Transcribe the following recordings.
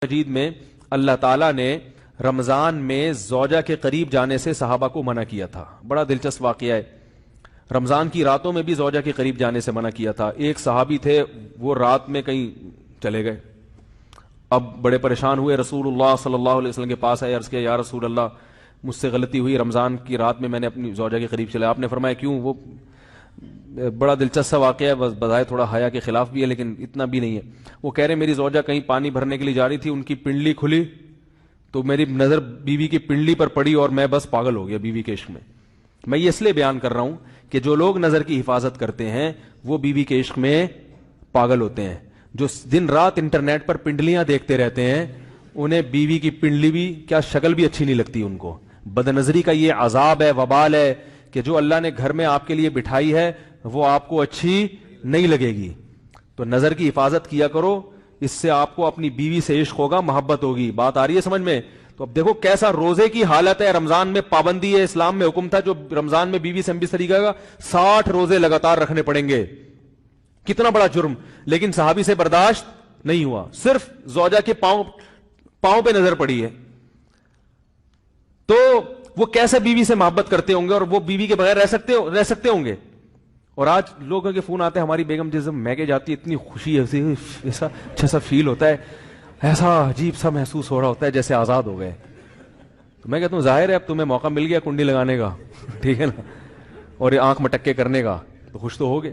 مجید میں اللہ تعالیٰ نے رمضان میں زوجہ کے قریب جانے سے صحابہ کو منع کیا تھا. بڑا دلچسپ واقعہ ہے. رمضان کی راتوں میں بھی زوجہ کے قریب جانے سے منع کیا تھا. ایک صحابی تھے, وہ رات میں کہیں چلے گئے, اب بڑے پریشان ہوئے, رسول اللہ صلی اللہ علیہ وسلم کے پاس آئے, عرض کیا یا رسول اللہ مجھ سے غلطی ہوئی, رمضان کی رات میں نے اپنی زوجہ کے قریب چلا. آپ نے فرمایا کیوں؟ وہ بڑا دلچسپ واقعہ ہے, بظاہر تھوڑا حیا کے خلاف بھی ہے لیکن اتنا بھی نہیں ہے. وہ کہہ رہے میری زوجہ کہیں پانی بھرنے کے لیے جا رہی تھی, ان کی پنڈلی کھلی تو میری نظر بیوی کی پنڈلی پر پڑی اور میں بس پاگل ہو گیا بیوی کے عشق میں. میں یہ اس لیے بیان کر رہا ہوں کہ جو لوگ نظر کی حفاظت کرتے ہیں وہ بیوی کے عشق میں پاگل ہوتے ہیں. جو دن رات انٹرنیٹ پر پنڈلیاں دیکھتے رہتے ہیں انہیں بیوی کی پنڈلی بھی کیا شکل بھی اچھی نہیں لگتی ان کو. بد نظری کا یہ عذاب ہے, وبال ہے کہ جو اللہ نے گھر میں آپ کے لیے بٹھائی ہے وہ آپ کو اچھی نہیں لگے گی. تو نظر کی حفاظت کیا کرو, اس سے آپ کو اپنی بیوی سے عشق ہوگا, محبت ہوگی. بات آ رہی ہے سمجھ میں؟ تو اب دیکھو کیسا روزے کی حالت ہے. رمضان میں پابندی ہے, اسلام میں حکم تھا جو رمضان میں بیوی سے ہم بھی طریقہ کا 60 روزے لگاتار رکھنے پڑیں گے. کتنا بڑا جرم, لیکن صحابی سے برداشت نہیں ہوا. صرف زوجہ کے پاؤں پہ نظر پڑی ہے تو وہ کیسے بیوی سے محبت کرتے ہوں گے, اور وہ بیوی کے بغیر رہ سکتے ہوں گے. اور آج لوگوں کے فون آتے ہیں, ہماری بیگم جس دن میکے جاتی ہے اتنی خوشی ہے, ایسا اچھا سا فیل ہوتا ہے, ایسا عجیب سا محسوس ہو رہا ہوتا ہے جیسے آزاد ہو گئے. تو میں کہتا ہوں ظاہر ہے اب تمہیں موقع مل گیا کنڈی لگانے کا, ٹھیک ہے نا, اور یہ آنکھ مٹکے کرنے کا, تو خوش تو ہوگے.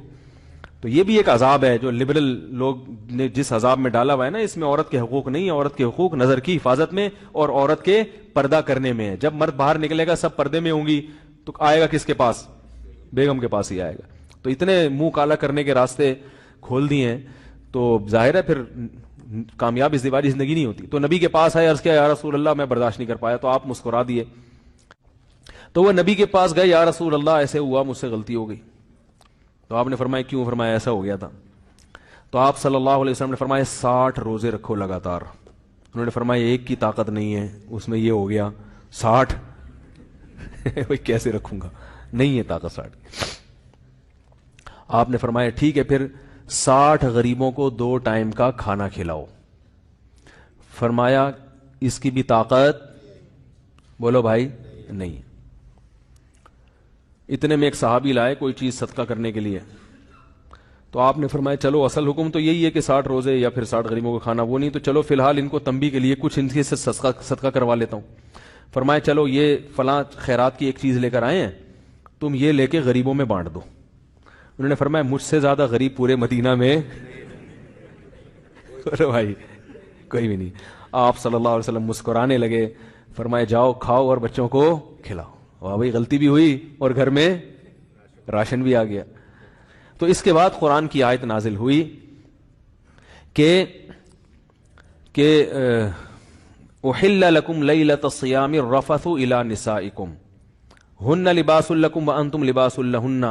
تو یہ بھی ایک عذاب ہے جو لبرل لوگ نے جس عذاب میں ڈالا ہوا ہے نا, اس میں عورت کے حقوق نہیں ہے. عورت کے حقوق نظر کی حفاظت میں اور عورت کے پردہ کرنے میں ہے. جب مرد باہر نکلے گا سب پردے میں ہوں گی تو آئے گا کس کے پاس؟ بیگم کے پاس ہی آئے گا. تو اتنے منہ کالا کرنے کے راستے کھول دیے ہیں تو ظاہر ہے پھر کامیاب ازدواجی زندگی نہیں ہوتی. تو نبی کے پاس آئے, عرض کیا یا رسول اللہ میں برداشت نہیں کر پایا. تو آپ مسکرا دیے. تو وہ نبی کے پاس گئے, یا رسول اللہ ایسے ہوا, مجھ سے غلطی ہو گئی. تو آپ نے فرمایا کیوں؟ فرمایا ایسا ہو گیا تھا. تو آپ صلی اللہ علیہ وسلم نے فرمایا 60 روزے رکھو لگاتار. انہوں نے فرمایا ایک کی طاقت نہیں ہے, اس میں یہ ہو گیا 60 بھائی کیسے رکھوں گا, نہیں ہے طاقت 60. آپ نے فرمایا ٹھیک ہے پھر 60 غریبوں کو 2 ٹائم کا کھانا کھلاؤ. فرمایا اس کی بھی طاقت, بولو بھائی, نہیں. اتنے میں ایک صحابی لائے کوئی چیز صدقہ کرنے کے لیے. تو آپ نے فرمایا چلو اصل حکم تو یہی ہے کہ 60 روزے یا پھر 60 غریبوں کو کھانا, وہ نہیں تو چلو فی الحال ان کو تنبیہ کے لیے کچھ ان کے سے صدقہ کروا لیتا ہوں. فرمایا چلو یہ فلاں خیرات کی ایک چیز لے کر آئے ہیں, تم یہ لے کے غریبوں میں بانٹ دو. انہوں نے فرمایا مجھ سے زیادہ غریب پورے مدینہ میں بھائی کوئی بھی نہیں. آپ صلی اللہ علیہ وسلم مسکرانے لگے, فرمایا جاؤ کھاؤ اور بچوں کو کھلاؤ. واہ بھائی غلطی بھی ہوئی اور گھر میں راشن بھی آ گیا. تو اس کے بعد قرآن کی آیت نازل ہوئی کہ احل لکم لیلۃ الصیام الرفث الی نسائکم ہن لباس لکم وانتم لباس لہن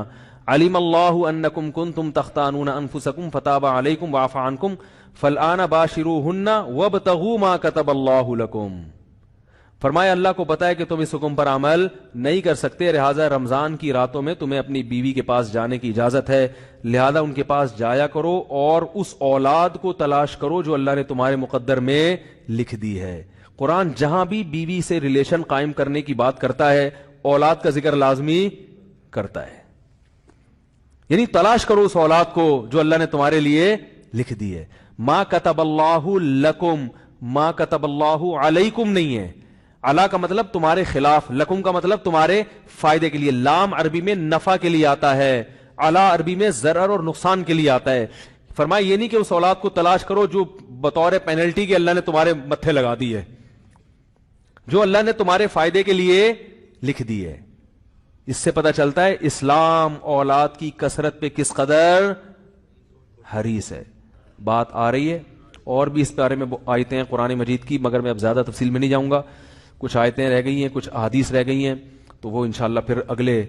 علم اللہ انکم کنتم تختانون انفسکم فتاب علیکم وعفى عنکم فالآن باشروہن وابتغوا ما کتب اللہ لکم. فرمایا اللہ کو پتا ہے کہ تم اس حکم پر عمل نہیں کر سکتے, لہذا رمضان کی راتوں میں تمہیں اپنی بیوی کے پاس جانے کی اجازت ہے, لہذا ان کے پاس جایا کرو اور اس اولاد کو تلاش کرو جو اللہ نے تمہارے مقدر میں لکھ دی ہے. قرآن جہاں بھی بیوی سے ریلیشن قائم کرنے کی بات کرتا ہے اولاد کا ذکر لازمی کرتا ہے, یعنی تلاش کرو اس اولاد کو جو اللہ نے تمہارے لیے لکھ دی ہے. ما کتب اللہ لکم, ما کتب اللہ علیکم نہیں ہے. علا کا مطلب تمہارے خلاف, لکم کا مطلب تمہارے فائدے کے لیے. لام عربی میں نفع کے لیے آتا ہے, علا عربی میں ضرر اور نقصان کے لیے آتا ہے. فرمایا یہ نہیں کہ اس اولاد کو تلاش کرو جو بطور پینلٹی کے اللہ نے تمہارے متھے لگا دی ہے, جو اللہ نے تمہارے فائدے کے لیے لکھ دی ہے. اس سے پتہ چلتا ہے اسلام اولاد کی کثرت پہ کس قدر حریص ہے. بات آ رہی ہے اور بھی اس بارے میں آیتیں ہیں قرآن مجید کی, مگر میں اب زیادہ تفصیل میں نہیں جاؤں گا. کچھ آیتیں رہ گئی ہیں, کچھ احادیث رہ گئی ہیں, تو وہ انشاءاللہ پھر اگلے